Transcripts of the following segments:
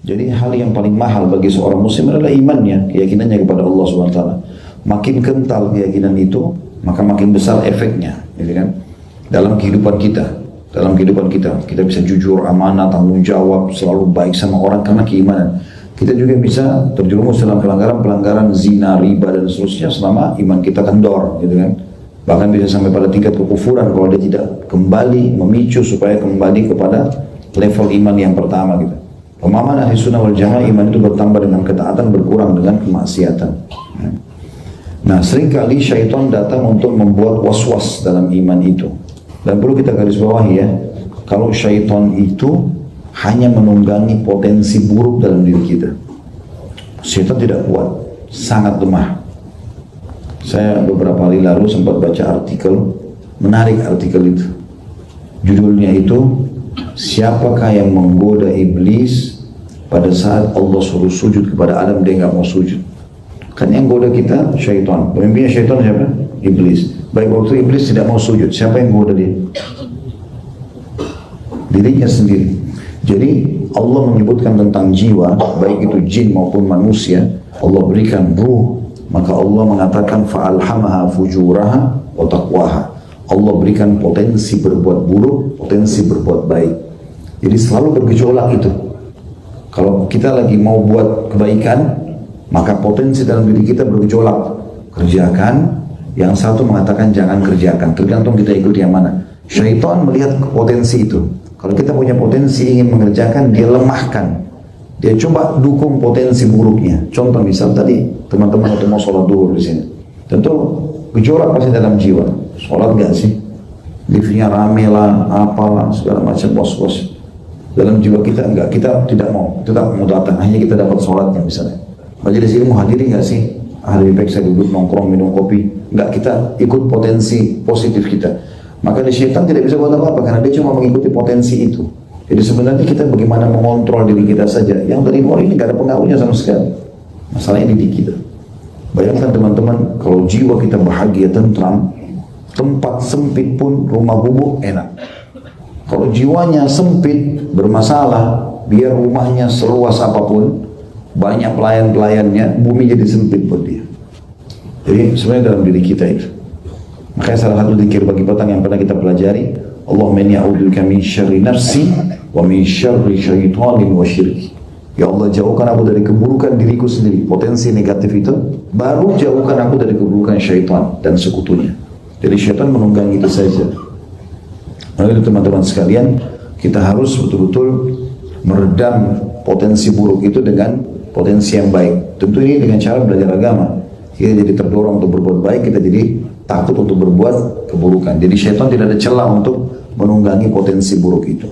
Jadi hal yang paling mahal bagi seorang muslim adalah imannya, keyakinannya kepada Allah SWT. Makin kental keyakinan itu, maka makin besar efeknya, gitu kan? Dalam kehidupan kita. Dalam kehidupan kita bisa jujur, amanah, tanggung jawab, selalu baik sama orang karena keimanan. Kita juga bisa terjerumus dalam pelanggaran zina, riba dan seterusnya selama iman kita kendor, gitu kan? Bahkan bisa sampai pada tingkat kekufuran kalau dia tidak kembali memicu supaya kembali kepada level iman yang pertama, gitu. Pemahaman ahli sunnah wal jamaah, iman itu bertambah dengan ketaatan, berkurang dengan kemaksiatan. Nah, seringkali syaitan datang untuk membuat was-was dalam iman itu. Dan perlu kita garis bawahi ya, kalau syaitan itu hanya menunggangi potensi buruk dalam diri kita. Syaitan tidak kuat, sangat lemah. Saya beberapa hari lalu sempat baca artikel, menarik artikel itu. Judulnya itu, siapakah yang menggoda iblis pada saat Allah suruh sujud kepada Adam, dia nggak mau sujud. Kan yang goda kita syaitan. Pemimpinnya syaitan siapa? Iblis. Baik, waktu iblis tidak mau sujud, siapa yang goda dia? Dirinya sendiri. Jadi Allah menyebutkan tentang jiwa, baik itu jin maupun manusia, Allah berikan ruh, maka Allah mengatakan fa'alhamaha fujuraha wa taqwaha. Allah berikan potensi berbuat buruk, potensi berbuat baik. Jadi selalu bergejolak itu. Kalau kita lagi mau buat kebaikan, maka potensi dalam diri kita bergejolak. Kerjakan, yang satu mengatakan jangan kerjakan. Tergantung kita ikut yang mana. Syaitan melihat potensi itu. Kalau kita punya potensi ingin mengerjakan, dia lemahkan. Dia coba dukung potensi buruknya. Contoh misal tadi, teman-teman itu mau sholat duhur di sini. Tentu gejolak pasti dalam jiwa. Sholat gak sih? Liftnya rame lah, apalah, segala macam bos-bos. Dalam jiwa kita enggak, kita tidak mau datang, hanya kita dapat sholatnya misalnya. Majelis ilmu hadiri enggak sih? Lebih baik saya duduk nongkrong minum kopi. Enggak, kita ikut potensi positif kita. Maka syaitan tidak bisa buat apa-apa karena dia cuma mengikuti potensi itu. Jadi sebenarnya kita bagaimana mengontrol diri kita saja. Yang dari luar ini enggak ada pengaruhnya sama sekali. Masalahnya di kita. Bayangkan teman-teman, kalau jiwa kita bahagia, tentram, tempat sempit pun rumah gubuk enak. Kalau jiwanya sempit, bermasalah, biar rumahnya seluas apapun, banyak pelayan-pelayannya, bumi jadi sempit buat dia. Jadi sebenarnya dalam diri kita itu. Makanya salah satu zikir bagi petang yang pernah kita pelajari, Allahumma inni a'udzubika min syarri nafsi wa min syarri syaitanin wa syirki. Ya Allah, jauhkan aku dari keburukan diriku sendiri, potensi negatif itu, baru jauhkan aku dari keburukan syaitan dan sekutunya. Jadi syaitan menunggangi itu saja. Maka itu teman-teman sekalian, kita harus betul-betul meredam potensi buruk itu dengan potensi yang baik. Tentu ini dengan cara belajar agama. Kita jadi terdorong untuk berbuat baik, kita jadi takut untuk berbuat keburukan. Jadi syaitan tidak ada celah untuk menunggangi potensi buruk itu.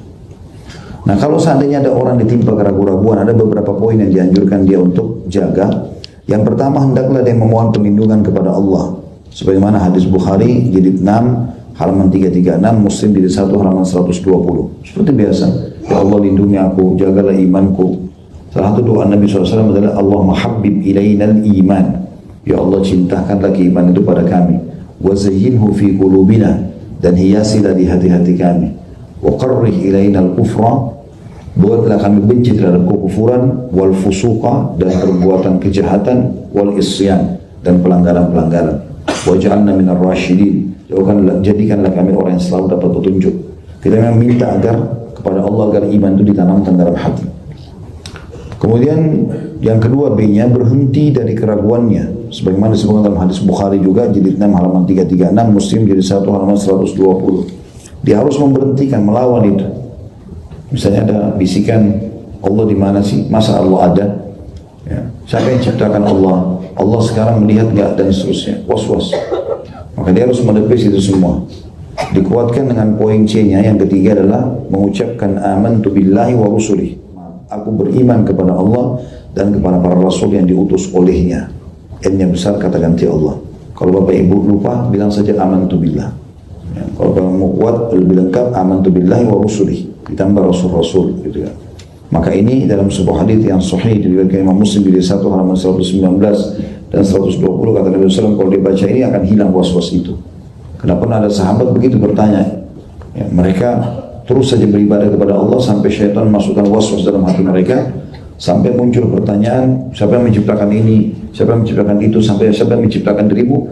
Nah, kalau seandainya ada orang ditimpa keraguan-raguan, ada beberapa poin yang dianjurkan dia untuk jaga. Yang pertama, hendaklah dia memohon perlindungan kepada Allah. Sebagaimana hadis Bukhari jilid 6 halaman 336, Muslim jilid 1 halaman 120. Seperti biasa, ya Allah lindungi aku, jagalah imanku. Salah satu doa Nabi SAW adalah Allahumma habbib ilainal iman. Ya Allah, cintakanlah keimanan itu pada kami. Wa zayyinhu fi qulubina, dan hiasilah di hati-hati kami. Wa qarrih ilainal kufra, buatlah kami benci terhadap kekufuran, wal fusuqa, dan perbuatan kejahatan, wal isyan, dan pelanggaran-pelanggaran. Waj'alna minar rasyidin, jadikanlah kami orang yang selalu dapat petunjuk. Kita memang minta agar kepada Allah agar iman itu ditanamkan dalam hati. Kemudian yang kedua, B-nya berhenti dari keraguannya. Sebagaimana disebutkan dalam hadis Bukhari juga jilid 6 halaman 336, Muslim jilid 1 halaman 120. Dia harus memberhentikan, melawan itu. Misalnya ada bisikan, Allah di mana sih? Masa Allah ada? Ya. Siapa yang ciptakan Allah? Allah sekarang melihat enggak? Dan seterusnya. Was-was. Maka dia harus menepis itu semua. Dikuatkan dengan poin C-nya. Yang ketiga adalah mengucapkan amantu billahi wa rusulih. Aku beriman kepada Allah dan kepada para rasul yang diutus olehnya. N-nya besar, kata ganti Allah. Kalau bapak ibu lupa, bilang saja amantu billah. Ya, kalau kamu mau kuat, lebih lengkap amantu billahi wa rusulih. Ditambah rasul-rasul gitu ya. Maka ini dalam sebuah hadis yang sahih diriwayatkan Imam Muslim di 1 halaman 119 dan 120, kata Nabi SAW, kalau dibaca ini akan hilang was-was itu. Kenapa ada sahabat begitu bertanya? Ya, mereka terus saja beribadah kepada Allah sampai syaitan masukkan was-was dalam hati mereka, Sampai muncul pertanyaan, siapa yang menciptakan ini, siapa yang menciptakan itu, sampai siapa yang menciptakan dirimu?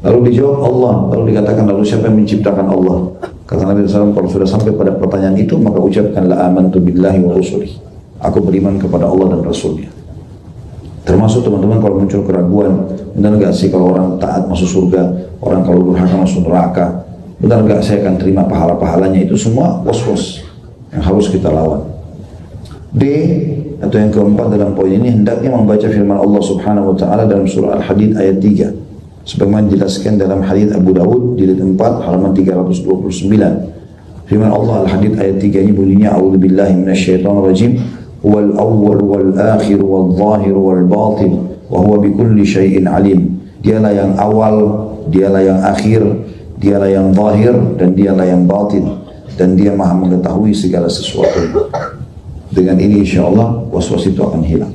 Lalu dijawab Allah. Lalu dikatakan, lalu siapa yang menciptakan Allah? Kata Nabi SAW, kalau sudah sampai pada pertanyaan itu, maka ucapkanlah amantu billahi wa rasulih. Aku beriman kepada Allah dan Rasulnya. Termasuk teman-teman kalau muncul keraguan, benar gak sih kalau orang taat masuk surga, orang kalau durhaka masuk neraka, benar gak saya akan terima pahala-pahalanya? Itu semua was-was yang harus kita lawan. D, atau yang keempat dalam poin ini, hendaknya membaca firman Allah Subhanahu wa taala dalam surah Al-Hadid ayat 3. Sebagaimana dijelaskan dalam hadis Abu Dawud jilid 4 halaman 329. Firman Allah Al-Hadid ayat 3 ini bunyinya, a'udzubillahi minasyaitonir rajim, huwal awwal wal akhir wal zahir wal batin wa huwa bikulli syai'in alim. Dialah yang awal, dialah yang akhir, dialah yang zahir dan dialah yang batin, dan dia maha mengetahui segala sesuatu. Dengan ini insya Allah was-was itu akan hilang.